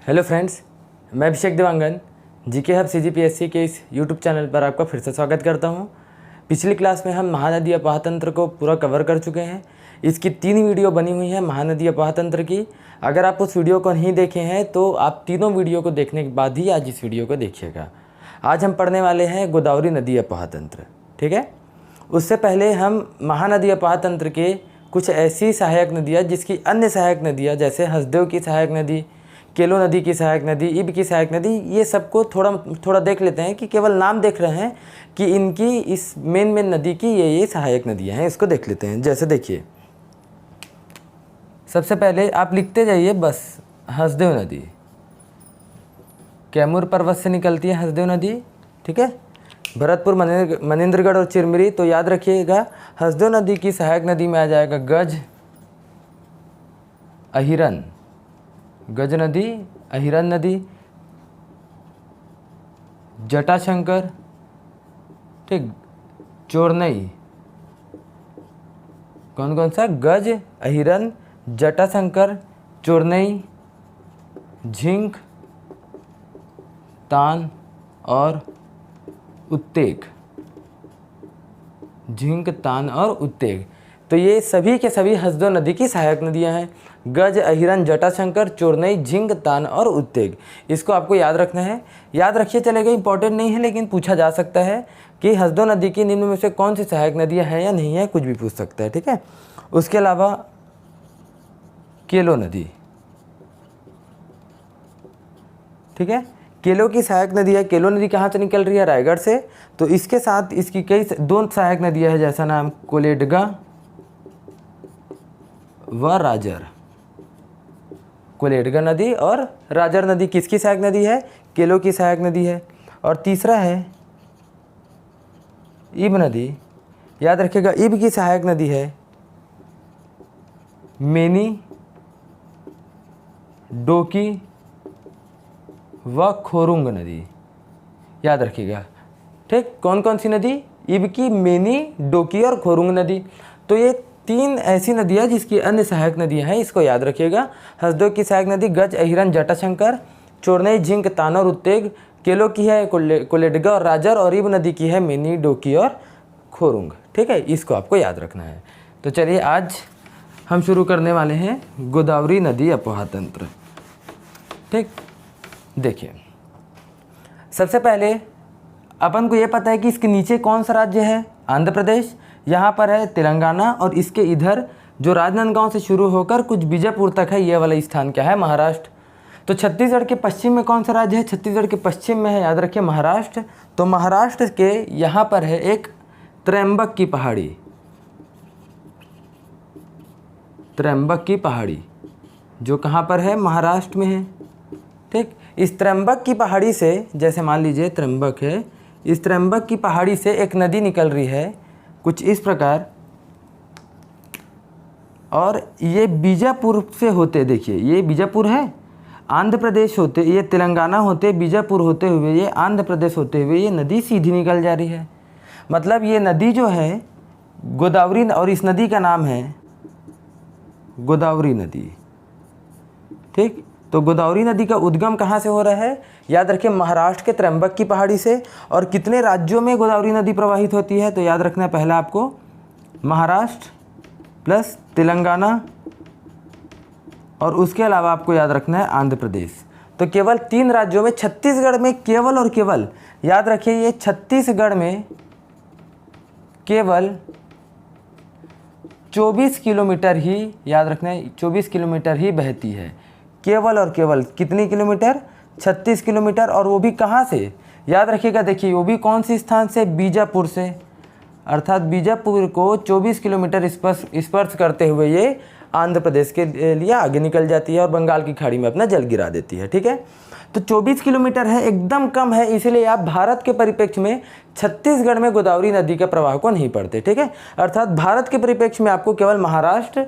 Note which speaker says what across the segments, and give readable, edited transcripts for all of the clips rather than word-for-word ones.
Speaker 1: Hello friends, मैं अभिषेक Dewangan GK hub CGPSC के इस यूट्यूब चैनल पर आपका फिर से स्वागत करता हूं। पिछली क्लास में हम महानदी अपाह तंत्र को पूरा कवर कर चुके हैं। इसकी 3 वीडियो बनी हुई हैं महानदी अपाह तंत्र की। अगर आप उस वीडियो को नहीं देखे हैं तो आप तीनों वीडियो को देखने के बाद ही आज इस वीडियो को देखिएगा। आज हम पढ़ने वाले हैं गोदावरी नदी अपाह तंत्र, ठीक है। उससे पहले हम महानदी अपाह तंत्र के कुछ ऐसी सहायक नदियाँ जिसकी अन्य सहायक नदियाँ जैसे हसदेव की सहायक नदी, केलो नदी की सहायक नदी, इब की सहायक नदी, ये सबको थोड़ा देख लेते हैं कि केवल नाम देख रहे हैं कि इनकी इस मेन नदी की ये सहायक नदियाँ हैं। इसको देख लेते हैं। जैसे देखिए, सबसे पहले आप लिखते जाइए बस हसदेव नदी, कैमूर पर्वत से निकलती है हसदेव नदी, ठीक है। भरतपुर, मनेंद्रगढ़ और चिरमिरी, तो याद रखिएगा हसदेव नदी की सहायक नदी में आ जाएगा गज, अहिरन, गज नदी, अहिरन नदी, जटाशंकर, ठीक, चोरनई। कौन कौन सा? गज, अहिरन, जटाशंकर, चोरनई, झिंक, तान और उत्तेग। झिंक, तान और उत्तेग, तो ये सभी के सभी हसदेव नदी की सहायक नदियां हैं। गज, अहिरन, जटाशंकर, चोरनई, झिंक, तान और उत्तेग। इसको आपको याद रखना है। याद रखिए चलेगा, इंपॉर्टेंट नहीं है लेकिन पूछा जा सकता है कि हसदेव नदी की निम्न में से कौन सी सहायक नदियां हैं या नहीं है, कुछ भी पूछ सकता है, ठीक है। उसके अलावा केलो नदी, ठीक है, केलो की सहायक नदी है। केलो नदी कहाँ से निकल रही है? रायगढ़ से। तो इसके साथ इसकी कई 2 सहायक नदियाँ हैं, जैसा नाम कोलेडगा व राजर। कोलेडगा नदी और राजर नदी किसकी सहायक नदी है? केलो की सहायक नदी है। और तीसरा है इब नदी। याद रखिएगा इब की सहायक नदी है मेनी, डोकी व खोरुंग नदी। याद रखिएगा, ठीक। कौन कौन सी नदी? इब की, मेनी, डोकी और खोरुंग नदी। तो ये 3 ऐसी नदियाँ जिसकी अन्य सहायक नदियाँ हैं, इसको याद रखिएगा। हसदेव की सहायक नदी गज, अहिरन, जटाशंकर, चोरनई, झिंक, तान और उत्तेग। केलो की है कोलेडगा और राजर, और इब नदी की है मेनी, डोकी और खोरुंग, ठीक है। इसको आपको याद रखना है। तो चलिए आज हम शुरू करने वाले हैं गोदावरी नदी अपाह तंत्र, ठीक। देखिए, सबसे पहले अपन को ये पता है कि इसके नीचे कौन सा राज्य है? आंध्र प्रदेश। यहाँ पर है तेलंगाना, और इसके इधर जो राजनांदगांव से शुरू होकर कुछ बीजापुर तक है, ये वाला स्थान क्या है? महाराष्ट्र। तो छत्तीसगढ़ के पश्चिम में कौन सा राज्य है? छत्तीसगढ़ के पश्चिम में है, याद रखिए, महाराष्ट्र। तो महाराष्ट्र के यहाँ पर है एक त्रयंबक की पहाड़ी, त्रयंबक की पहाड़ी, जो कहाँ पर है? महाराष्ट्र में है, ठीक। इस त्रयंबक की पहाड़ी से, जैसे मान लीजिए त्रयंबक है, इस त्रयंबक की पहाड़ी से एक नदी निकल रही है कुछ इस प्रकार, और ये बीजापुर से होते, देखिए ये बीजापुर है, आंध्र प्रदेश होते, ये तेलंगाना होते, बीजापुर होते हुए ये आंध्र प्रदेश होते हुए ये नदी सीधी निकल जा रही है। मतलब ये नदी जो है गोदावरी, और इस नदी का नाम है गोदावरी नदी, ठीक। तो गोदावरी नदी का उद्गम कहाँ से हो रहा है? याद रखिए महाराष्ट्र के त्रयंबक की पहाड़ी से। और कितने राज्यों में गोदावरी नदी प्रवाहित होती है? तो याद रखना है पहला आपको महाराष्ट्र प्लस तेलंगाना, और उसके अलावा आपको याद रखना है आंध्र प्रदेश। तो केवल 3 राज्यों में, छत्तीसगढ़ में केवल और केवल, याद रखिए ये छत्तीसगढ़ में केवल 24 किलोमीटर ही, याद रखना है 24 किलोमीटर ही बहती है। केवल और केवल कितनी किलोमीटर? 36 किलोमीटर। और वो भी कहाँ से? याद रखिएगा, देखिए वो भी कौन सी स्थान से? बीजापुर से। अर्थात बीजापुर को 24 किलोमीटर स्पर्श करते हुए ये आंध्र प्रदेश के लिए आगे निकल जाती है और बंगाल की खाड़ी में अपना जल गिरा देती है, ठीक है। तो 24 किलोमीटर है, एकदम कम है, इसीलिए आप भारत के परिप्रेक्ष्य में छत्तीसगढ़ में गोदावरी नदी के प्रवाह को नहीं पढ़ते, ठीक है। अर्थात भारत के परिप्रेक्ष्य में आपको केवल महाराष्ट्र,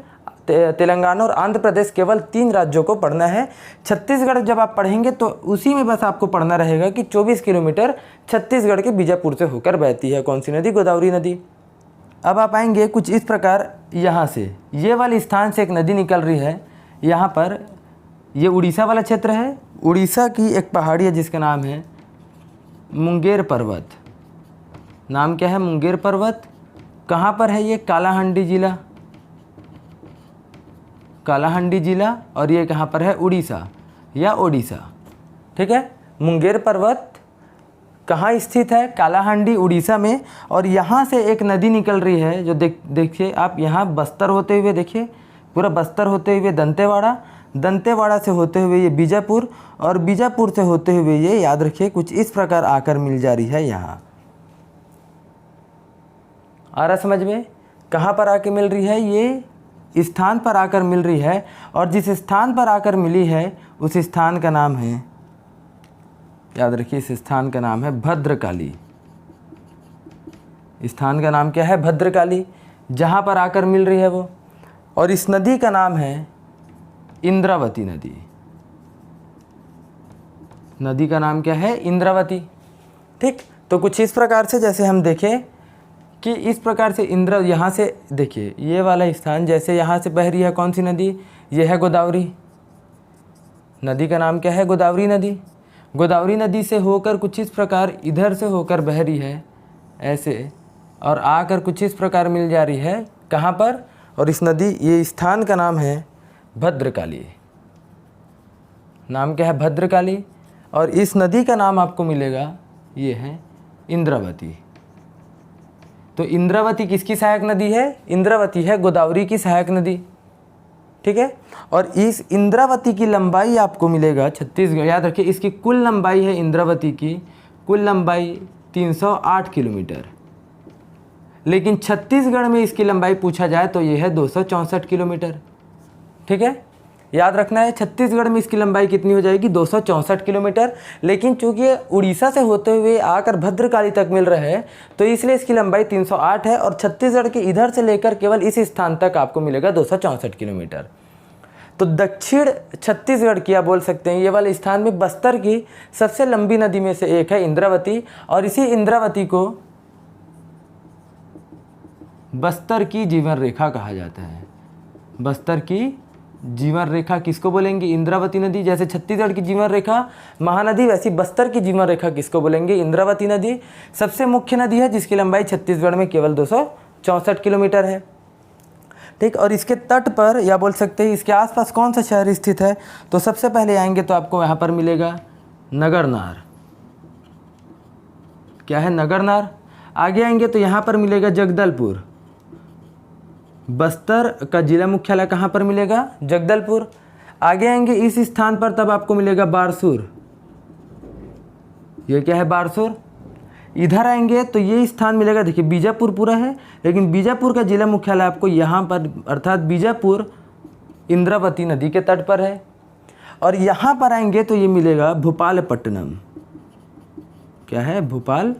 Speaker 1: तेलंगाना और आंध्र प्रदेश, केवल 3 राज्यों को पढ़ना है। छत्तीसगढ़ जब आप पढ़ेंगे तो उसी में बस आपको पढ़ना रहेगा कि 24 किलोमीटर छत्तीसगढ़ के बीजापुर से होकर बहती है कौन सी नदी? गोदावरी नदी। अब आप आएंगे कुछ इस प्रकार, यहाँ से ये वाले स्थान से एक नदी निकल रही है, यहाँ पर ये उड़ीसा वाला क्षेत्र है, उड़ीसा की एक पहाड़ी है जिसका नाम है मुंगेर पर्वत। नाम क्या है? मुंगेर पर्वत। कहाँ पर है ये? कालाहांडी जिला, कालाहांडी जिला। और ये कहाँ पर है? उड़ीसा या ओडिशा। ठीक है, मुंगेर पर्वत कहाँ स्थित है? कालाहांडी उड़ीसा में। और यहाँ से एक नदी निकल रही है जो देखिए आप, यहाँ बस्तर होते हुए, देखिए पूरा बस्तर होते हुए दंतेवाड़ा, दंतेवाड़ा से होते हुए ये बीजापुर, और बीजापुर से होते हुए ये, याद रखिए, कुछ इस प्रकार आकर मिल जा रही है यहाँ। आ रहा समझ में? कहाँ पर आके मिल रही है? ये स्थान पर आकर मिल रही है। और जिस स्थान पर आकर मिली है उस स्थान का नाम है, याद रखिए, इस स्थान का नाम है भद्रकाली। स्थान का नाम क्या है? भद्रकाली, जहाँ पर आकर मिल रही है वो। और इस नदी का नाम है इंद्रावती नदी। नदी का नाम क्या है? इंद्रावती। ठीक, तो कुछ इस प्रकार से जैसे हम देखें कि इस प्रकार से यहाँ से देखिए, ये वाला स्थान जैसे यहाँ से बह रही है कौन सी नदी? ये है गोदावरी। नदी का नाम क्या है? गोदावरी नदी। गोदावरी नदी से होकर कुछ इस प्रकार इधर से होकर बह रही है ऐसे, और आकर कुछ इस प्रकार मिल जा रही है कहाँ पर? और इस नदी, ये स्थान का नाम है भद्रकाली। नाम क्या है? भद्रकाली। और इस नदी का नाम आपको मिलेगा, ये है इंद्रावती। तो इंद्रावती किसकी सहायक नदी है? इंद्रावती है गोदावरी की सहायक नदी। ठीक है, और इस इंद्रावती की लंबाई आपको मिलेगा छत्तीसगढ़, याद रखिए, इसकी कुल लंबाई है इंद्रावती की, कुल लंबाई 308 किलोमीटर। लेकिन छत्तीसगढ़ में इसकी लंबाई पूछा जाए तो ये है 264 किलोमीटर। ठीक है, याद रखना है, छत्तीसगढ़ में इसकी लंबाई कितनी हो जाएगी? 264 किलोमीटर। लेकिन चूंकि ये उड़ीसा से होते हुए आकर भद्रकाली तक मिल रहा है तो इसलिए इसकी लंबाई 308 है, और छत्तीसगढ़ के इधर से लेकर केवल इस स्थान तक आपको मिलेगा 264 किलोमीटर। तो दक्षिण छत्तीसगढ़ की, आप बोल सकते हैं, ये वाले स्थान में बस्तर की सबसे लंबी नदी में से एक है इंद्रावती। और इसी इंद्रावती को बस्तर की जीवन रेखा कहा जाता है। बस्तर की जीवन रेखा किसको बोलेंगे? इंद्रावती नदी। जैसे छत्तीसगढ़ की जीवन रेखा महानदी, वैसी बस्तर की जीवन रेखा किसको बोलेंगे? इंद्रावती नदी। सबसे मुख्य नदी है जिसकी लंबाई छत्तीसगढ़ में केवल 264 किलोमीटर है। ठीक, और इसके तट पर, या बोल सकते हैं इसके आसपास कौन सा शहर स्थित है? तो सबसे पहले आएंगे तो आपको यहाँ पर मिलेगा नगरनार। क्या है? नगरनार। आगे आएंगे तो यहाँ पर मिलेगा जगदलपुर। बस्तर का जिला मुख्यालय कहाँ पर मिलेगा? जगदलपुर। आगे आएंगे इस स्थान पर तब आपको मिलेगा बारसूर। ये क्या है? बारसूर। इधर आएंगे तो ये स्थान मिलेगा, देखिए बीजापुर पूरा है, लेकिन बीजापुर का जिला मुख्यालय आपको यहाँ पर, अर्थात बीजापुर इंद्रावती नदी के तट पर है। और यहाँ पर आएंगे तो ये मिलेगा भोपालपट्टनम। क्या है? भोपालपट्टनम।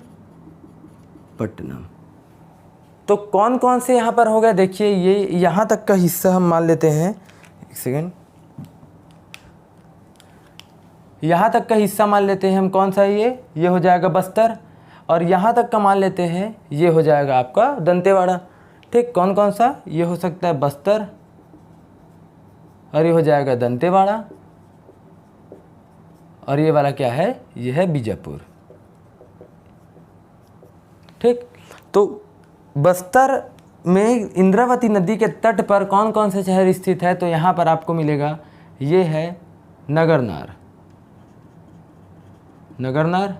Speaker 1: तो कौन कौन से यहाँ पर हो गए? देखिए, ये यहाँ तक का हिस्सा हम मान लेते हैं, एक सेकेंड, यहाँ तक का हिस्सा मान लेते हैं हम। कौन सा है ये हो जाएगा बस्तर। और यहाँ तक का मान लेते हैं, ये हो जाएगा आपका दंतेवाड़ा। ठीक, कौन कौन सा? ये हो सकता है बस्तर, और ये हो जाएगा दंतेवाड़ा, और ये वाला क्या है? ये है बीजापुर। ठीक, तो बस्तर में इंद्रावती नदी के तट पर कौन कौन से शहर स्थित है? तो यहाँ पर आपको मिलेगा, ये है नगरनार। नगरनार।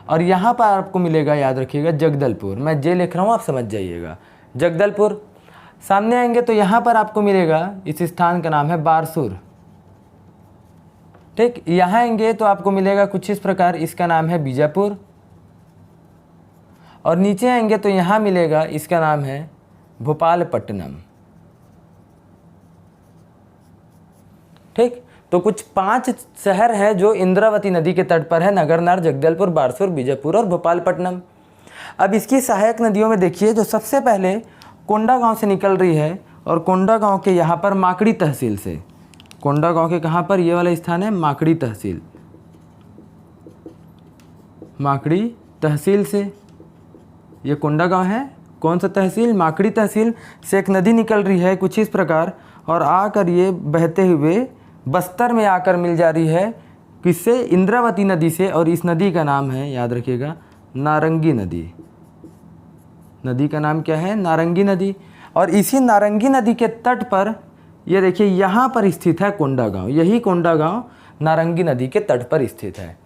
Speaker 1: और यहाँ पर आपको मिलेगा, याद रखिएगा, जगदलपुर। मैं जे लिख रहा हूँ, आप समझ जाइएगा, जगदलपुर। सामने आएंगे तो यहाँ पर आपको मिलेगा, इस स्थान का नाम है बारसूर। ठीक, यहाँ आएंगे तो आपको मिलेगा कुछ इस प्रकार, इसका नाम है बीजापुर। और नीचे आएंगे तो यहाँ मिलेगा, इसका नाम है भोपालपट्टनम। ठीक, तो कुछ 5 शहर हैं जो इंद्रावती नदी के तट पर है, नगरनार, जगदलपुर, बारसूर, बीजापुर और भोपालपट्टनम। अब इसकी सहायक नदियों में देखिए, जो सबसे पहले कोंडागांव से निकल रही है, और कोंडागांव के यहाँ पर माकड़ी तहसील से, कोंडागांव के कहाँ पर? ये वाला स्थान है माकड़ी तहसील। माकड़ी तहसील से, ये कोंडागांव है, कौन सा तहसील? माकड़ी तहसील से एक नदी निकल रही है कुछ इस प्रकार, और आकर ये बहते हुए बस्तर में आकर मिल जा रही है किससे? इंद्रावती नदी से। और इस नदी का नाम है, याद रखिएगा, नारंगी नदी। नदी का नाम क्या है? नारंगी नदी। और इसी नारंगी नदी के तट पर ये देखिए यहाँ पर स्थित है कोंडागांव। यही कोंडागांव नारंगी नदी के तट पर स्थित है।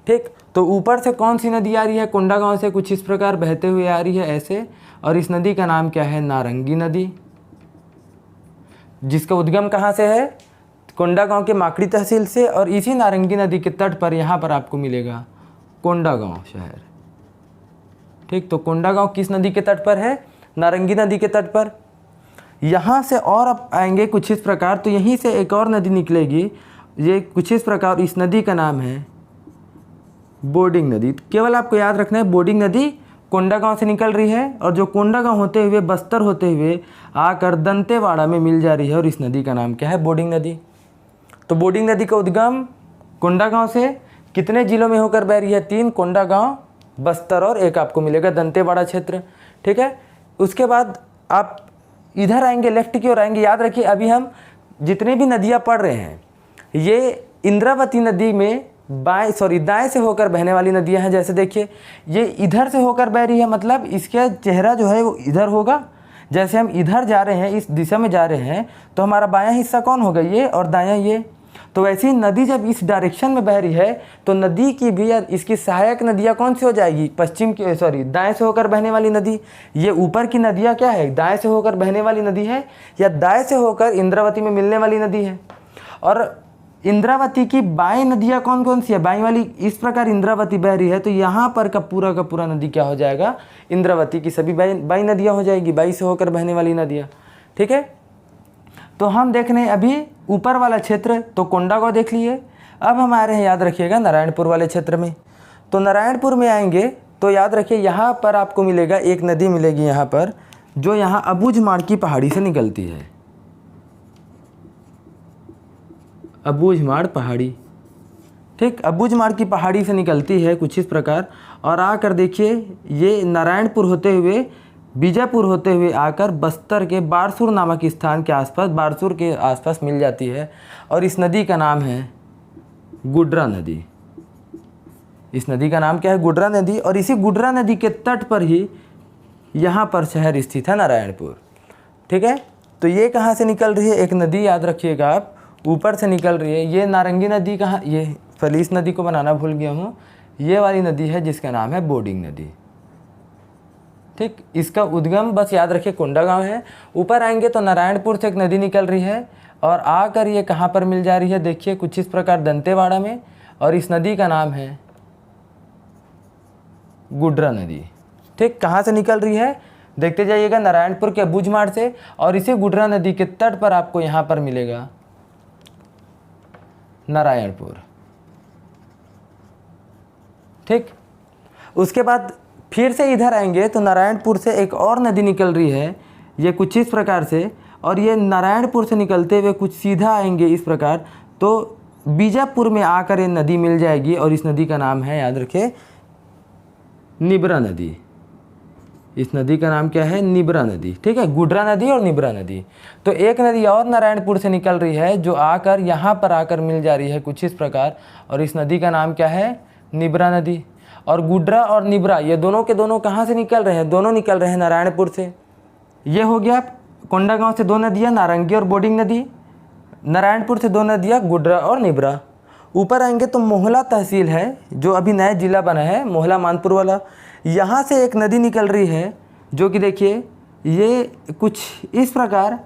Speaker 1: ठीक, तो ऊपर से कौन सी नदी आ रही है? कोंडागांव से कुछ इस प्रकार बहते हुए आ रही है ऐसे, और इस नदी का नाम क्या है? नारंगी नदी। जिसका उद्गम कहाँ से है? कोंडागांव के माकड़ी तहसील से। और इसी नारंगी नदी के तट पर यहाँ पर आपको मिलेगा कोंडागांव शहर। ठीक, तो कोंडागांव किस नदी के तट पर है? नारंगी नदी के तट पर। यहाँ से और आप आएंगे कुछ इस प्रकार, तो यहीं से एक और नदी निकलेगी, ये कुछ इस प्रकार। इस नदी का नाम है बोडिंग नदी। केवल आपको याद रखना है बोडिंग नदी कोंडागांव से निकल रही है, और जो कोंडागांव होते हुए बस्तर होते हुए आकर दंतेवाड़ा में मिल जा रही है, और इस नदी का नाम क्या है? बोडिंग नदी। तो बोडिंग नदी का उद्गम कोंडागांव से कितने जिलों में होकर बह रही है? 3, कोंडागांव, बस्तर और एक आपको मिलेगा दंतेवाड़ा क्षेत्र। ठीक है, उसके बाद आप इधर आएंगे, लेफ्ट की ओर आएंगे। याद रखिए अभी हम जितने भी नदियाँ पढ़ रहे हैं ये इंद्रावती नदी में दाएं से होकर बहने वाली नदियां हैं। जैसे देखिए ये इधर से होकर बह रही है, मतलब इसका चेहरा जो है वो इधर होगा। जैसे हम इधर जा रहे हैं, इस दिशा में जा रहे हैं, तो हमारा बायां हिस्सा कौन होगा? ये, और दायां ये। तो वैसे ही नदी जब इस डायरेक्शन में बह रही है तो नदी की भी इसकी सहायक नदियाँ कौन सी हो जाएगी? दाएं से होकर बहने वाली नदी। ये ऊपर की नदियाँ क्या है? दाएं से होकर बहने वाली नदी है, या दाएं से होकर इंद्रावती में मिलने वाली नदी है। और इंद्रावती की बाएं नदियाँ कौन कौन सी है? बाएं वाली इस प्रकार इंद्रावती बह रही है, तो यहाँ पर का पूरा नदी क्या हो जाएगा? इंद्रावती की सभी बाई नदियाँ हो जाएगी, बाई से होकर बहने वाली नदियाँ। ठीक है, तो हम देख रहे हैं अभी ऊपर वाला क्षेत्र, तो कोंडागांव देख लिए। अब हम आ रहे हैं, याद रखिएगा, नारायणपुर वाले क्षेत्र में। तो नारायणपुर में आएंगे तो याद रखिए यहाँ पर आपको मिलेगा एक नदी मिलेगी यहाँ पर, जो यहाँ अबूझमाड़ की पहाड़ी से निकलती है। अबूझमाड़ पहाड़ी। ठीक, अबूझमाड़ की पहाड़ी से निकलती है कुछ इस प्रकार, और आकर देखिए ये नारायणपुर होते हुए, बीजापुर होते हुए आकर बस्तर के बारसूर नामक स्थान के आसपास, बारसूर के आसपास मिल जाती है। और इस नदी का नाम है गुडरा नदी। इस नदी का नाम क्या है? गुडरा नदी। और इसी गुडरा नदी के तट पर ही यहाँ पर शहर स्थित है नारायणपुर। ठीक है, तो ये कहाँ से निकल रही है? एक नदी याद रखिएगा आप, ऊपर से निकल रही है। ये नारंगी नदी कहाँ? ये फलीस नदी को बनाना भूल गया हूँ। ये वाली नदी है जिसका नाम है बोडिंग नदी। ठीक, इसका उद्गम बस याद रखिए कोंडागांव है। ऊपर आएंगे तो नारायणपुर से एक नदी निकल रही है, और आकर ये कहाँ पर मिल जा रही है? देखिए कुछ इस प्रकार दंतेवाड़ा में। और इस नदी का नाम है गुडरा नदी। ठीक, कहाँ से निकल रही है? देखते जाइएगा, नारायणपुर के अबूझमाड़ से। और इसी गुडरा नदी के तट पर आपको यहाँ पर मिलेगा नारायणपुर। ठीक, उसके बाद फिर से इधर आएंगे तो नारायणपुर से एक और नदी निकल रही है, ये कुछ इस प्रकार से। और ये नारायणपुर से निकलते हुए कुछ सीधा आएंगे इस प्रकार, तो बीजापुर में आकर ये नदी मिल जाएगी। और इस नदी का नाम है, याद रखें, निब्रा नदी। इस नदी का नाम क्या है? निब्रा नदी। ठीक है, गुडरा नदी और निब्रा नदी। तो एक नदी और नारायणपुर से निकल रही है, जो आकर यहाँ पर आकर मिल जा रही है कुछ इस प्रकार। और इस नदी का नाम क्या है? निब्रा नदी। और गुडरा और निब्रा ये दोनों के दोनों कहाँ से निकल रहे हैं? दोनों निकल रहे हैं नारायणपुर से। ये हो गया कोंडागांव से 2 नदियाँ, नारंगी और बोडिंग नदी। नारायणपुर से 2 नदियाँ, गुडरा और निब्रा। ऊपर आएंगे तो मोहला तहसील है, जो अभी नया जिला बना है, मोहला मानपुर वाला। यहाँ से एक नदी निकल रही है, जो कि देखिए ये कुछ इस प्रकार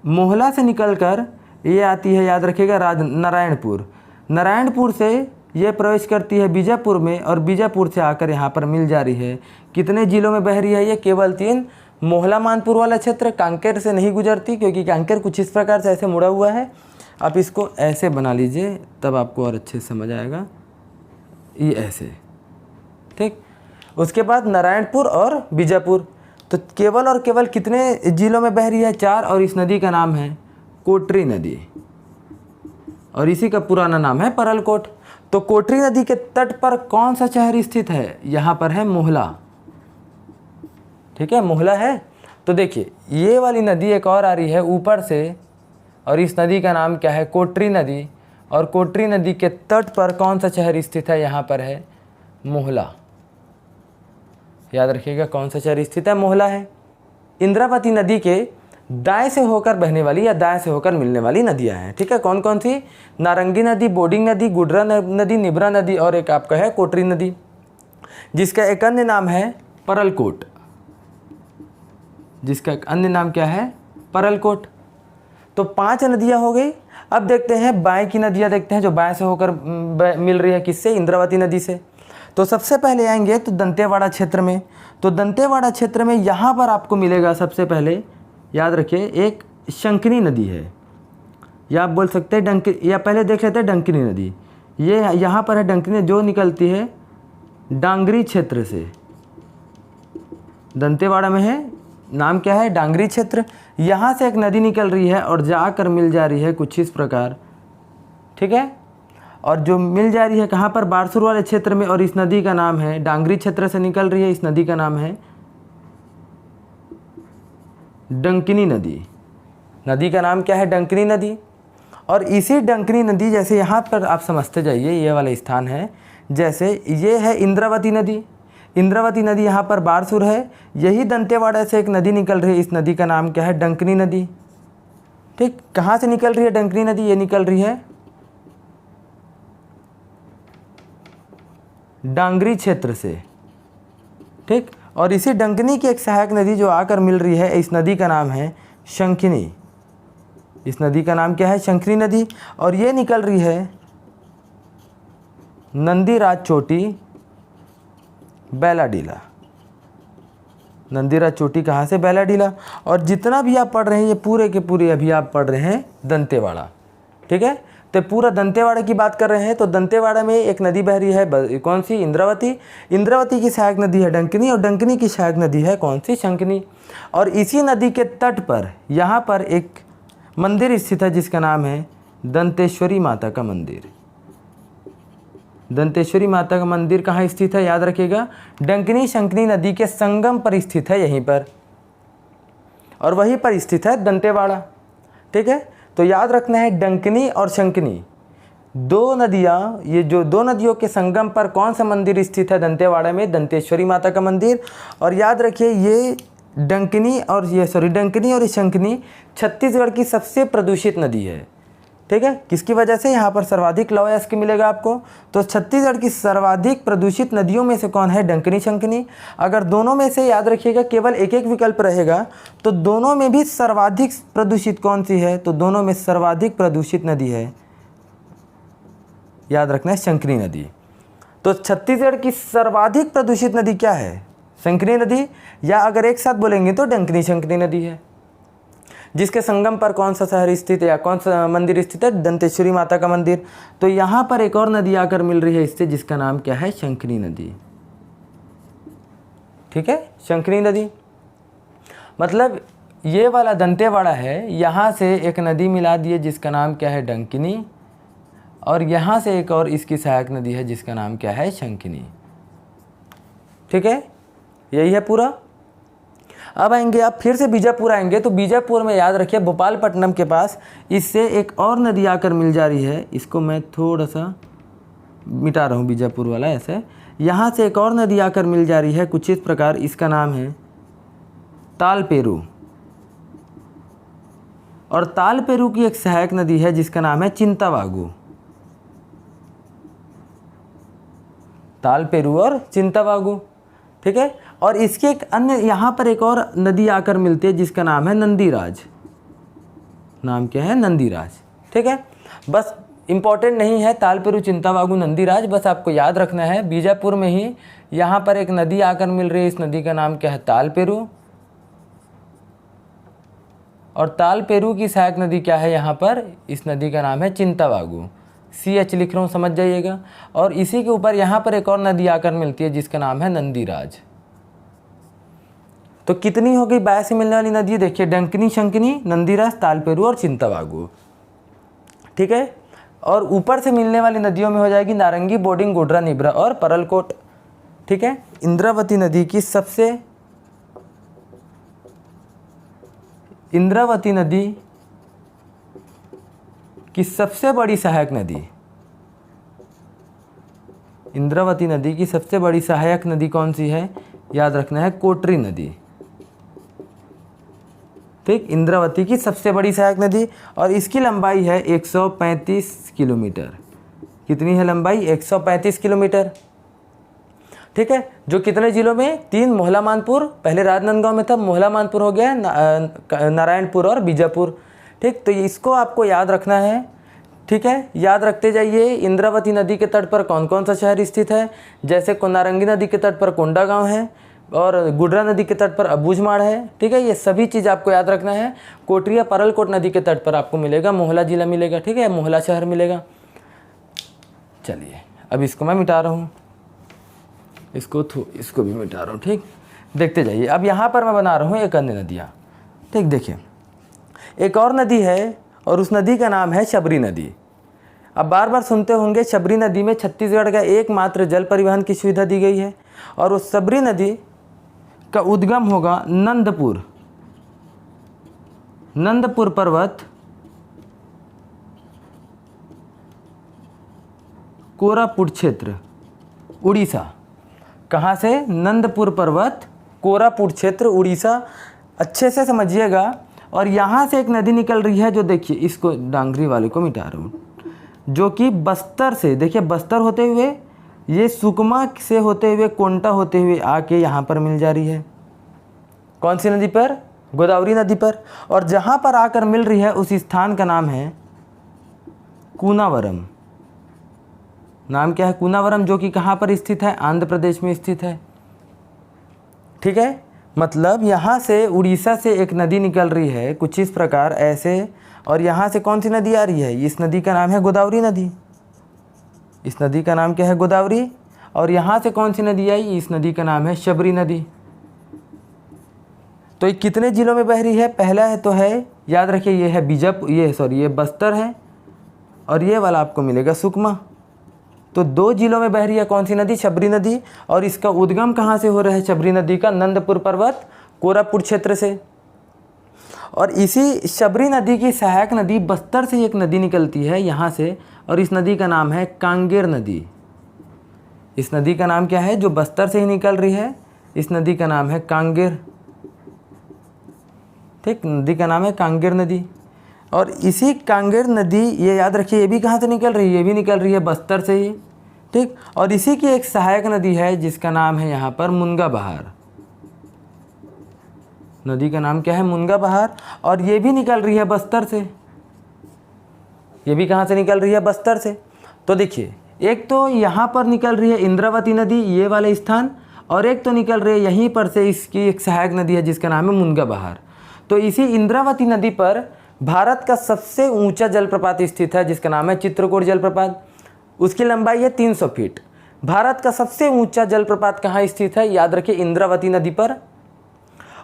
Speaker 1: मोहला से निकलकर ये आती है, याद रखिएगा, नारायणपुर। नारायणपुर से ये प्रवेश करती है बीजापुर में, और बीजापुर से आकर यहाँ पर मिल जा रही है। कितने जिलों में बह रही है ये? केवल 3। मोहला मानपुर वाला क्षेत्र कांकेर से नहीं गुजरती, क्योंकि कांकेर कुछ इस प्रकार से ऐसे मुड़ा हुआ है। आप इसको ऐसे बना लीजिए, तब आपको और अच्छे से समझ आएगा। ये ऐसे। ठीक, उसके बाद नारायणपुर और बीजापुर, तो केवल और केवल कितने जिलों में बह रही है? 4। और इस नदी का नाम है कोटरी नदी, और इसी का पुराना नाम है परलकोट। तो कोटरी नदी के तट पर कौन सा शहर स्थित है? यहाँ पर है मोहला। ठीक है, मोहला है। तो देखिए ये वाली नदी एक और आ रही है ऊपर से, और इस नदी का नाम क्या है? कोटरी नदी। और कोटरी नदी के तट पर कौन सा शहर स्थित है? यहाँ पर है मोहला। याद रखिएगा कौन सा शहर स्थित है? मोहला है। इंद्रावती नदी के दाएं से होकर बहने वाली या दाएं से होकर मिलने वाली नदियां हैं। ठीक है, कौन कौन सी? नारंगी नदी, बोडिंग नदी, गुडरा नदी, निब्रा नदी और एक आपका है कोटरी नदी, जिसका एक अन्य नाम है परलकोट। जिसका एक अन्य नाम क्या है? परलकोट। तो 5 नदियां हो गई। अब देखते हैं बाएं की नदियां, देखते हैं जो बाएं से होकर मिल रही है, किससे? इंद्रावती नदी से। तो सबसे पहले आएंगे तो दंतेवाड़ा क्षेत्र में। तो दंतेवाड़ा क्षेत्र में यहाँ पर आपको मिलेगा सबसे पहले, याद रखिए, एक शंखनी नदी है, या आप बोल सकते हैं डंकी, या पहले देख लेते हैं डंकिनी नदी। ये यहाँ पर है डंकिनी, जो निकलती है डांगरी क्षेत्र से। दंतेवाड़ा में है, नाम क्या है? डांगरी क्षेत्र। यहाँ से एक नदी निकल रही है और जाकर मिल जा रही है कुछ इस प्रकार। ठीक है, और जो मिल जा रही है कहाँ पर? बारसूर वाले क्षेत्र में। और इस नदी का नाम है, डांगरी क्षेत्र से निकल रही है, इस नदी का नाम है डंकिनी नदी। नदी का नाम क्या है? डंकिनी नदी। और इसी डंकिनी नदी, जैसे यहाँ पर आप समझते जाइए, ये वाला स्थान है, जैसे ये है इंद्रावती नदी। इंद्रावती नदी यहाँ पर बारसूर है, यही दंतेवाड़ा से एक नदी निकल रही है, इस नदी का नाम क्या है? डंकिनी नदी। ठीक, कहाँ से निकल रही है डंकिनी नदी? ये निकल रही है डांगरी क्षेत्र से। ठीक, और इसी डंकिनी की एक सहायक नदी जो आकर मिल रही है, इस नदी का नाम है शंखिनी। इस नदी का नाम क्या है? शंखिनी नदी। और ये निकल रही है नंदीराज चोटी, बैलाडीला। नंदीराज चोटी कहाँ से? बैलाडीला। और जितना भी आप पढ़ रहे हैं ये पूरे के पूरे अभी आप पढ़ रहे हैं दंतेवाड़ा। ठीक है, तो पूरा दंतेवाड़ा की बात कर रहे हैं। तो दंतेवाड़ा में एक नदी बह रही है, कौन सी? इंद्रावती। इंद्रावती की सहायक नदी है डंकिनी, और डंकिनी की सहायक नदी है कौन सी? शंखिनी। और इसी नदी के तट पर यहाँ पर एक मंदिर स्थित है, जिसका नाम है दंतेश्वरी माता का मंदिर। दंतेश्वरी माता का मंदिर कहाँ स्थित है? याद रखिएगा, डंकिनी शंखिनी नदी के संगम पर स्थित है, यहीं पर। और वहीं पर स्थित है दंतेवाड़ा। ठीक है, तो याद रखना है डंकिनी और शंखिनी दो नदियाँ, ये जो दो नदियों के संगम पर कौन सा मंदिर स्थित है? दंतेवाड़ा में दंतेश्वरी माता का मंदिर। और याद रखिए ये डंकिनी और ये शंखिनी छत्तीसगढ़ की सबसे प्रदूषित नदी है। ठीक है, किसकी वजह से? यहाँ पर सर्वाधिक लौह अयस्क मिलेगा आपको। तो छत्तीसगढ़ की सर्वाधिक प्रदूषित नदियों में से कौन है? डंकिनी शंखिनी। अगर दोनों में से याद रखिएगा केवल एक एक विकल्प रहेगा, तो दोनों में भी सर्वाधिक प्रदूषित कौन सी है? तो दोनों में सर्वाधिक प्रदूषित नदी है, याद रखना है, शंखिनी नदी। तो छत्तीसगढ़ की सर्वाधिक प्रदूषित नदी क्या है? शंखिनी नदी। या अगर एक साथ बोलेंगे तो डंकिनी शंखिनी नदी है। जिसके संगम पर कौन सा शहर स्थित है या कौन सा मंदिर स्थित है? दंतेश्वरी माता का मंदिर। तो यहाँ पर एक और नदी आकर मिल रही है इससे, जिसका नाम क्या है? शंखिनी नदी। ठीक है, शंखिनी नदी। मतलब ये वाला दंतेवाड़ा है, यहाँ से एक नदी मिला दी है जिसका नाम क्या है? डंकिनी। और यहाँ से एक और इसकी सहायक नदी है जिसका नाम क्या है? शंखिनी। ठीक है, यही है पूरा। अब आएंगे आप फिर से बीजापुर आएंगे, तो बीजापुर में याद रखिए भोपालपट्टनम के पास इससे एक और नदी आकर मिल जा रही है। इसको मैं थोड़ा सा मिटा रहा हूँ, बीजापुर वाला ऐसे। यहाँ से एक और नदी आकर मिल जा रही है कुछ इस प्रकार, इसका नाम है तालपेरू। और तालपेरू की एक सहायक नदी है जिसका नाम है चिंतावागु। तालपेरू और चिंतावागु। ठीक है, और इसके एक अन्य यहाँ पर एक और नदी आकर मिलती है जिसका नाम है नंदीराज। नाम क्या है? नंदीराज। ठीक है, बस इंपॉर्टेंट नहीं है तालपेरू, चिंतावागु, नंदीराज, बस आपको याद रखना है। बीजापुर में ही यहाँ पर एक नदी आकर मिल रही है, इस नदी का नाम क्या है? तालपेरू। और तालपेरू की सहायक नदी क्या है यहाँ पर? इस नदी का नाम है चिंतावागु। CH लिख रहा हूँ, समझ जाइएगा। और इसी के ऊपर यहाँ पर एक और नदी आकर मिलती है जिसका नाम है नंदीराज। तो कितनी हो गई बाएं से मिलने वाली नदी? देखिए डंकिनी शंखिनी, नंदीराज, तालपेरू और चिंतावागु। ठीक है, और ऊपर से मिलने वाली नदियों में हो जाएगी नारंगी, बोडिंग, गुडरा, निब्रा और परलकोट। ठीक है, इंद्रावती नदी की की सबसे बड़ी सहायक नदी, इंद्रावती नदी की सबसे बड़ी सहायक नदी कौन सी है? याद रखना है कोटरी नदी। ठीक, इंद्रावती की सबसे बड़ी सहायक नदी और इसकी लंबाई है 135 किलोमीटर। कितनी है लंबाई? 135 किलोमीटर। ठीक है, जो कितने जिलों में? 3, मोहला मानपुर, पहले राजनांदगांव में था, मोहला मानपुर हो गया, नारायणपुर और बीजापुर। ठीक, तो इसको आपको याद रखना है। ठीक है, याद रखते जाइए। इंद्रावती नदी के तट पर कौन कौन सा शहर स्थित है? जैसे नारंगी नदी के तट पर कोंडागांव है और गुडरा नदी के तट पर अबूझमाड़ है। ठीक है, ये सभी चीज़ आपको याद रखना है। कोटरिया परलकोट नदी के तट पर आपको मिलेगा मोहला जिला मिलेगा। ठीक है, मोहला शहर मिलेगा। चलिए, अब इसको मैं मिटा रहा हूँ, इसको भी मिटा रहा हूँ। ठीक, देखते जाइए। अब यहाँ पर मैं बना रहा हूँ एक अन्य नदियाँ। ठीक, देखिए एक और नदी है और उस नदी का नाम है शबरी नदी। अब बार बार सुनते होंगे, शबरी नदी में छत्तीसगढ़ का एकमात्र जल परिवहन की सुविधा दी गई है और उस शबरी नदी का उद्गम होगा नंदपुर पर्वत, कोरापुट क्षेत्र, उड़ीसा। कहाँ से? नंदपुर पर्वत, कोरापुट क्षेत्र, उड़ीसा। अच्छे से समझिएगा। और यहाँ से एक नदी निकल रही है, जो देखिए, इसको डांगरी वाले को मिटा रहा हूँ, जो कि बस्तर से, देखिए बस्तर होते हुए ये सुकमा से होते हुए कोंटा होते हुए आके यहाँ पर मिल जा रही है। कौन सी नदी पर? गोदावरी नदी पर। और जहाँ पर आकर मिल रही है उस स्थान का नाम है कूनावरम। नाम क्या है? कूनावरम, जो कि कहाँ पर स्थित है? आंध्र प्रदेश में स्थित है। ठीक है, मतलब यहाँ से उड़ीसा से एक नदी निकल रही है कुछ इस प्रकार ऐसे, और यहाँ से कौन सी नदी आ रही है? इस नदी का नाम है गोदावरी नदी। इस नदी का नाम क्या है? गोदावरी। और यहाँ से कौन सी नदी आई? इस नदी का नाम है शबरी नदी। तो ये कितने जिलों में बह रही है? पहला है तो है, याद रखिए, ये है ये बस्तर है और ये वाला आपको मिलेगा सुकमा। तो 2 जिलों में बह रही है कौन सी नदी? शबरी नदी। और इसका उद्गम कहाँ से हो रहा है शबरी नदी का? नंदपुर पर्वत, कोरापुट क्षेत्र से। और इसी शबरी नदी की सहायक नदी बस्तर से एक नदी निकलती है यहाँ से, और इस नदी का नाम है कांगेर नदी। इस नदी का नाम क्या है? जो बस्तर से ही निकल रही है, इस नदी का नाम है कांगेर। ठीक, नदी का नाम है कांगेर नदी। और इसी कांगेर नदी, ये याद रखिए, ये भी कहाँ से निकल रही है? ये भी निकल रही है बस्तर से ही। ठीक, और इसी की एक सहायक नदी है जिसका नाम है यहाँ पर मुनगा बहार। नदी का नाम क्या है? मुनगा बहार। और ये भी निकल रही है बस्तर से। ये भी कहाँ से निकल रही है? बस्तर से। तो देखिए, एक तो यहाँ पर निकल रही है इंद्रावती नदी, ये वाले स्थान, और एक तो निकल रही है यहीं पर से इसकी एक सहायक नदी है जिसका नाम है मुनगा बहार। तो इसी इंद्रावती नदी पर भारत का सबसे ऊंचा जलप्रपात स्थित है जिसका नाम है चित्रकूट जलप्रपात। उसकी लंबाई है 300 फीट। भारत का सबसे ऊंचा जलप्रपात कहाँ स्थित है? याद रखिए, इंद्रावती नदी पर।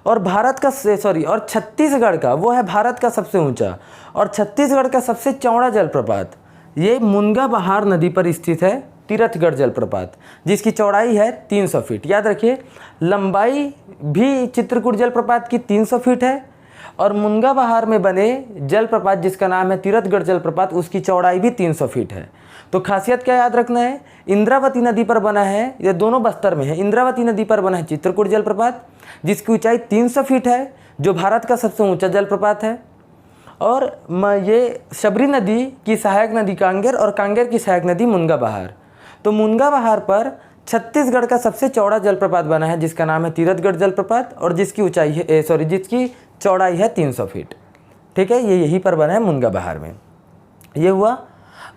Speaker 1: और और छत्तीसगढ़ का, वो है भारत का सबसे ऊंचा, और छत्तीसगढ़ का सबसे चौड़ा जलप्रपात ये मुनगा बहार नदी पर स्थित है, तीरथगढ़ जलप्रपात, जिसकी चौड़ाई है 300 फीट। याद रखिए, लंबाई भी चित्रकूट जलप्रपात की 300 फीट है, और मुनगा बहार में बने जलप्रपात जिसका नाम है तीरथगढ़ जलप्रपात, उसकी चौड़ाई भी 300 फीट है। तो खासियत क्या याद रखना है? इंद्रावती नदी पर बना है, ये दोनों बस्तर में है। इंद्रावती नदी पर बना है चित्रकूट जलप्रपात जिसकी ऊंचाई 300 फीट है, जो भारत का सबसे ऊंचा जलप्रपात है। और ये शबरी नदी की सहायक नदी कांगेर, और कांगेर की सहायक नदी मुनगा बहार। तो मुनगा बहार पर छत्तीसगढ़ का सबसे चौड़ा जलप्रपात बना है जिसका नाम है तीरथगढ़ जलप्रपात, और जिसकी चौड़ाई है 300 फीट। ठीक है, ये यहीं पर बना है मुनगा बहार में। ये हुआ।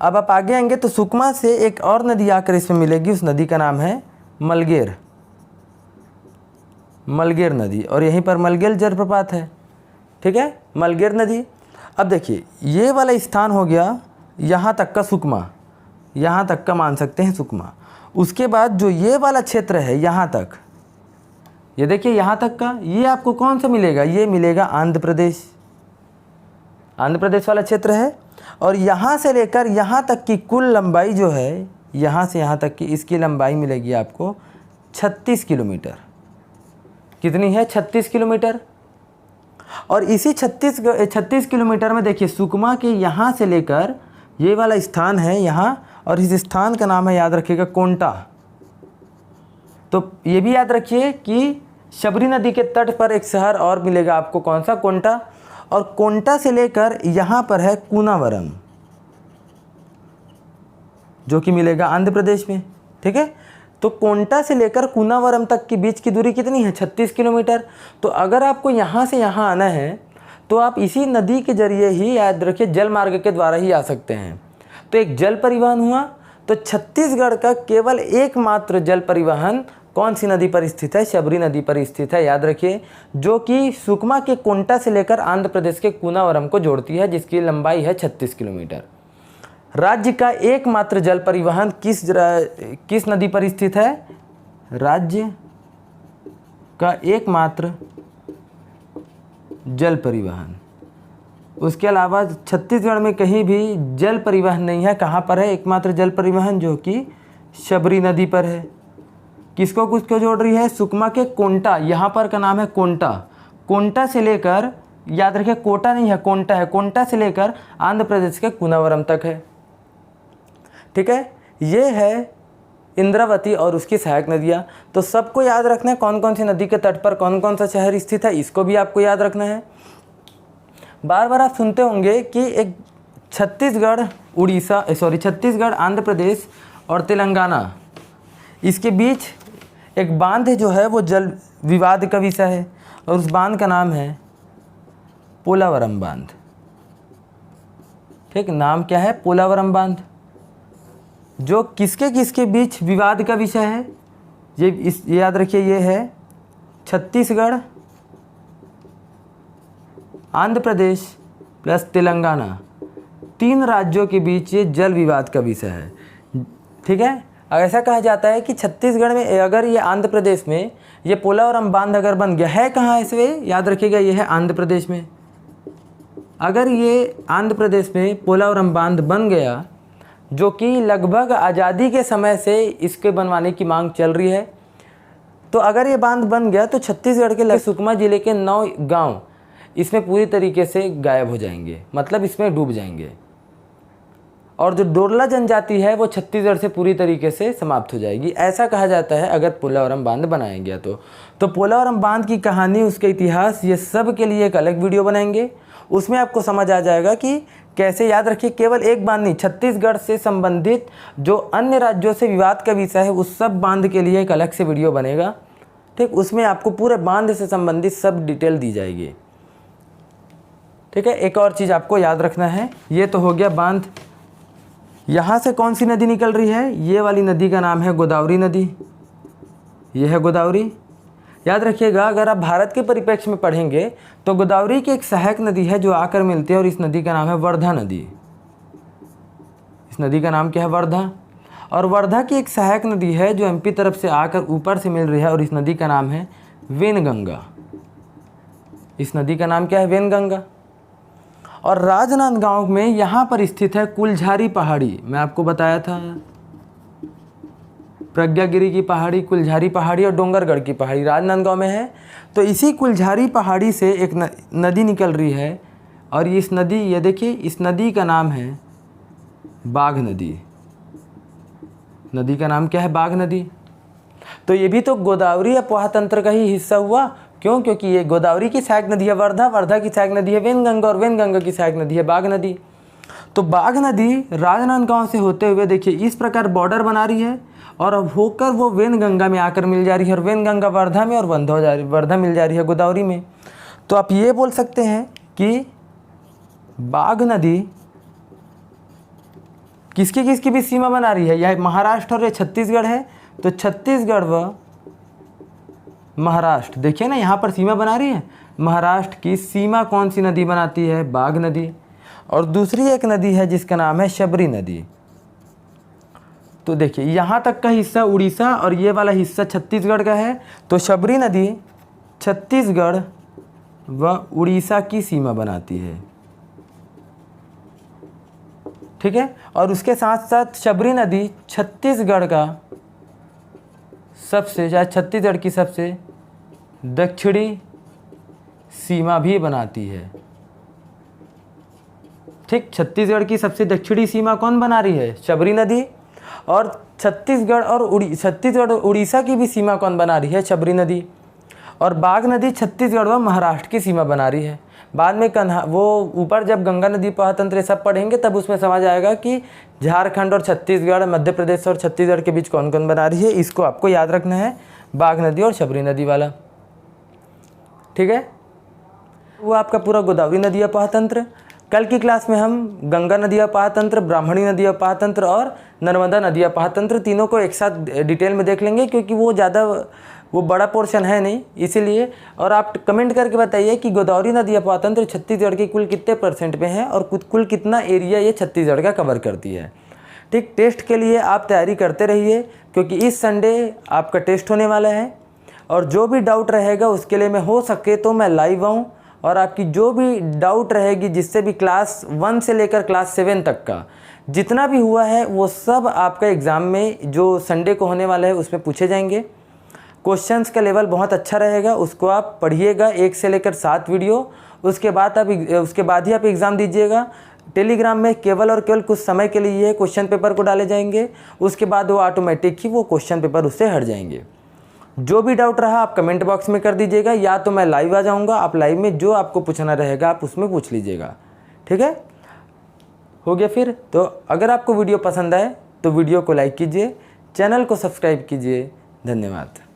Speaker 1: अब आप आगे आएंगे तो सुकमा से एक और नदी आकर इसमें मिलेगी, उस नदी का नाम है मलगेर नदी, और यहीं पर मलगेर जलप्रपात है। ठीक है, मलगेर नदी। अब देखिए, ये वाला स्थान हो गया यहाँ तक का सुकमा, यहाँ तक का मान सकते हैं सुकमा। उसके बाद जो ये वाला क्षेत्र है यहाँ तक, ये देखिए यहाँ तक का, ये आपको कौन सा मिलेगा? ये मिलेगा आंध्र प्रदेश। आंध्र प्रदेश वाला क्षेत्र है। और यहाँ से लेकर यहाँ तक की कुल लंबाई जो है, यहाँ से यहाँ तक की, इसकी लंबाई मिलेगी आपको 36 किलोमीटर। कितनी है? 36 किलोमीटर। और इसी 36 किलोमीटर में देखिए सुकमा के यहाँ से लेकर ये वाला स्थान है यहाँ, और इस स्थान का नाम है, याद रखिएगा, कोंटा। तो ये भी याद रखिए कि शबरी नदी के तट पर एक शहर और मिलेगा आपको, कौन सा? कोंटा। और कोंटा से लेकर यहाँ पर है कूनावरम, जो कि मिलेगा आंध्र प्रदेश में। ठीक है, तो कोंटा से लेकर कूनावरम तक के बीच की दूरी कितनी है? 36 किलोमीटर। तो अगर आपको यहाँ से यहाँ आना है तो आप इसी नदी के जरिए ही, याद रखिए, जल मार्ग के द्वारा ही आ सकते हैं। तो एक जल परिवहन हुआ। तो छत्तीसगढ़ का केवल एकमात्र जल परिवहन कौन सी नदी पर स्थित है? शबरी नदी पर स्थित है, याद रखिए, जो कि सुकमा के कोंटा से लेकर आंध्र प्रदेश के कूनावरम को जोड़ती है, जिसकी लंबाई है 36 किलोमीटर। राज्य का एकमात्र जल परिवहन किस नदी पर स्थित है? राज्य का एकमात्र जल परिवहन, उसके अलावा छत्तीसगढ़ में कहीं भी जल परिवहन नहीं है। कहाँ पर है एकमात्र जल परिवहन? जो कि शबरी नदी पर है। किसको किसको जोड़ रही है? सुकमा के कोंटा, यहाँ पर का नाम है कोंटा। कोंटा से लेकर, याद रखिए, कोटा नहीं है, कोंटा है। कोंटा से लेकर आंध्र प्रदेश के कूनावरम तक है। ठीक है, ये है इंद्रावती और उसकी सहायक नदियाँ। तो सबको याद रखना है कौन कौन सी नदी के तट पर कौन कौन सा शहर स्थित है, इसको भी आपको याद रखना है। बार बार आप सुनते होंगे कि एक छत्तीसगढ़, आंध्र प्रदेश और तेलंगाना, इसके बीच एक बांध जो है वो जल विवाद का विषय है, और उस बांध का नाम है पोलावरम बांध। ठीक, नाम क्या है? पोलावरम बांध। जो किसके किसके बीच विवाद का विषय है? ये याद रखिए, ये है छत्तीसगढ़, आंध्र प्रदेश प्लस तेलंगाना, 3 राज्यों के बीच ये जल विवाद का विषय है। ठीक है, ऐसा कहा जाता है कि छत्तीसगढ़ में, अगर ये आंध्र प्रदेश में ये पोलावरम बांध अगर बन गया है, कहाँ ऐसे? याद रखिएगा, ये है आंध्र प्रदेश में। अगर ये आंध्र प्रदेश में पोलावरम बांध बन गया, जो कि लगभग आज़ादी के समय से इसके बनवाने की मांग चल रही है, तो अगर ये बांध बन गया तो छत्तीसगढ़ के सुकमा जिले के 9 गांव इसमें पूरी तरीके से गायब हो जाएंगे, मतलब इसमें डूब जाएंगे। और जो डोरला जनजाति है वो छत्तीसगढ़ से पूरी तरीके से समाप्त हो जाएगी, ऐसा कहा जाता है अगर पोलावरम बांध बनाया गया तो पोलावरम बांध की कहानी, उसके इतिहास, ये सब के लिए एक अलग वीडियो बनाएंगे। उसमें आपको समझ आ जाएगा कि कैसे, याद रखिए, केवल एक बांध नहीं, छत्तीसगढ़ से संबंधित जो अन्य राज्यों से विवाद का विषय है उस सब बांध के लिए एक अलग से वीडियो बनेगा। ठीक, उसमें आपको पूरे बांध से संबंधित सब डिटेल दी जाएगी। ठीक है, एक और चीज़ आपको याद रखना है, ये तो हो गया बांध। यहाँ से कौन सी नदी निकल रही है? ये वाली नदी का नाम है गोदावरी नदी। ये है गोदावरी। याद रखिएगा, अगर आप भारत के परिप्रेक्ष्य में पढ़ेंगे तो गोदावरी की एक सहायक नदी है जो आकर मिलती है, और इस नदी का नाम है वर्धा नदी। इस नदी का नाम क्या है? वर्धा। और वर्धा की एक सहायक नदी है जो एमपी तरफ से आकर ऊपर से मिल रही है, और इस नदी का नाम है वेनगंगा। इस नदी का नाम क्या है? वेनगंगा। और राजनांदगांव में यहाँ पर स्थित है कुलझारी पहाड़ी। मैं आपको बताया था, प्रज्ञागिरी की पहाड़ी, कुलझारी पहाड़ी और डोंगरगढ़ की पहाड़ी राजनांदगांव में है। तो इसी कुलझारी पहाड़ी से एक नदी निकल रही है, और इस नदी, ये देखिए, इस नदी का नाम है बाघ नदी। नदी का नाम क्या है? बाघ नदी। तो ये भी तो गोदावरी अफवाह तंत्र का ही हिस्सा हुआ। क्यों? क्योंकि ये गोदावरी की सहायक नदी है वर्धा, वर्धा की सहायक नदी है वेनगंगा, और वेनगंगा की सहायक नदी है बाघ नदी। तो बाघ नदी राजनांदगांव से होते हुए देखिए इस प्रकार बॉर्डर बना रही है, और अब होकर वो वेनगंगा में आकर मिल जा रही है, और वेनगंगा वर्धा में, और वर्धा मिल जा रही है गोदावरी में। तो आप ये बोल सकते हैं कि बाघ नदी किसकी किसकी भी सीमा बना रही है? यह महाराष्ट्र और ये छत्तीसगढ़ है, तो छत्तीसगढ़ व महाराष्ट्र, देखिए ना यहाँ पर सीमा बना रही है। महाराष्ट्र की सीमा कौन सी नदी बनाती है? बाघ नदी। और दूसरी एक नदी है जिसका नाम है शबरी नदी। तो देखिए यहाँ तक का हिस्सा उड़ीसा और ये वाला हिस्सा छत्तीसगढ़ का है। तो शबरी नदी छत्तीसगढ़ व उड़ीसा की सीमा बनाती है। ठीक है, और उसके साथ साथ शबरी नदी छत्तीसगढ़ का छत्तीसगढ़ की सबसे दक्षिणी सीमा भी बनाती है। ठीक, छत्तीसगढ़ की सबसे दक्षिणी सीमा कौन बना रही है? शबरी नदी। और छत्तीसगढ़ और उड़ीसा की भी सीमा कौन बना रही है? शबरी नदी। और बाघ नदी छत्तीसगढ़ व महाराष्ट्र की सीमा बना रही है। बाद में वो ऊपर जब गंगा नदी पातंत्र सब पढ़ेंगे तब उसमें समझ आएगा कि झारखंड और छत्तीसगढ़, मध्य प्रदेश और छत्तीसगढ़ के बीच कौन कौन बना रही है। इसको आपको याद रखना है, बाघ नदी और शबरी नदी वाला। ठीक है, वो आपका पूरा गोदावरी नदी अपाहतंत्र। कल की क्लास में हम गंगा नदी अपाहतंत्र, ब्राह्मणी नदी अपाहतंत्र और नर्मदा नदी अपाहतंत्र तीनों को एक साथ डिटेल में देख लेंगे, क्योंकि वो बड़ा पोर्शन है नहीं, इसीलिए। और आप कमेंट करके बताइए कि गोदावरी नदी अपाहतंत्र छत्तीसगढ़ के कुल कितने % पे है और कुल कितना एरिया ये छत्तीसगढ़ का कवर करती है। ठीक, टेस्ट के लिए आप तैयारी करते रहिए, क्योंकि इस संडे आपका टेस्ट होने वाला है। और जो भी डाउट रहेगा उसके लिए मैं हो सके तो मैं लाइव आऊँ, और आपकी जो भी डाउट रहेगी, जिससे भी क्लास 1 से लेकर क्लास 7 तक का जितना भी हुआ है वो सब आपका एग्ज़ाम में जो संडे को होने वाला है उसमें पूछे जाएंगे। क्वेश्चंस का लेवल बहुत अच्छा रहेगा, उसको आप पढ़िएगा 1 से लेकर 7 वीडियो। उसके बाद ही आप एग्ज़ाम दीजिएगा। टेलीग्राम में केवल और केवल कुछ समय के लिए क्वेश्चन पेपर को डाले जाएंगे, उसके बाद वो ऑटोमेटिक ही वो क्वेश्चन पेपर उससे हट जाएंगे। जो भी डाउट रहा आप कमेंट बॉक्स में कर दीजिएगा, या तो मैं लाइव आ जाऊंगा, आप लाइव में जो आपको पूछना रहेगा आप उसमें पूछ लीजिएगा। ठीक है, हो गया फिर। तो अगर आपको वीडियो पसंद आए तो वीडियो को लाइक कीजिए, चैनल को सब्सक्राइब कीजिए। धन्यवाद।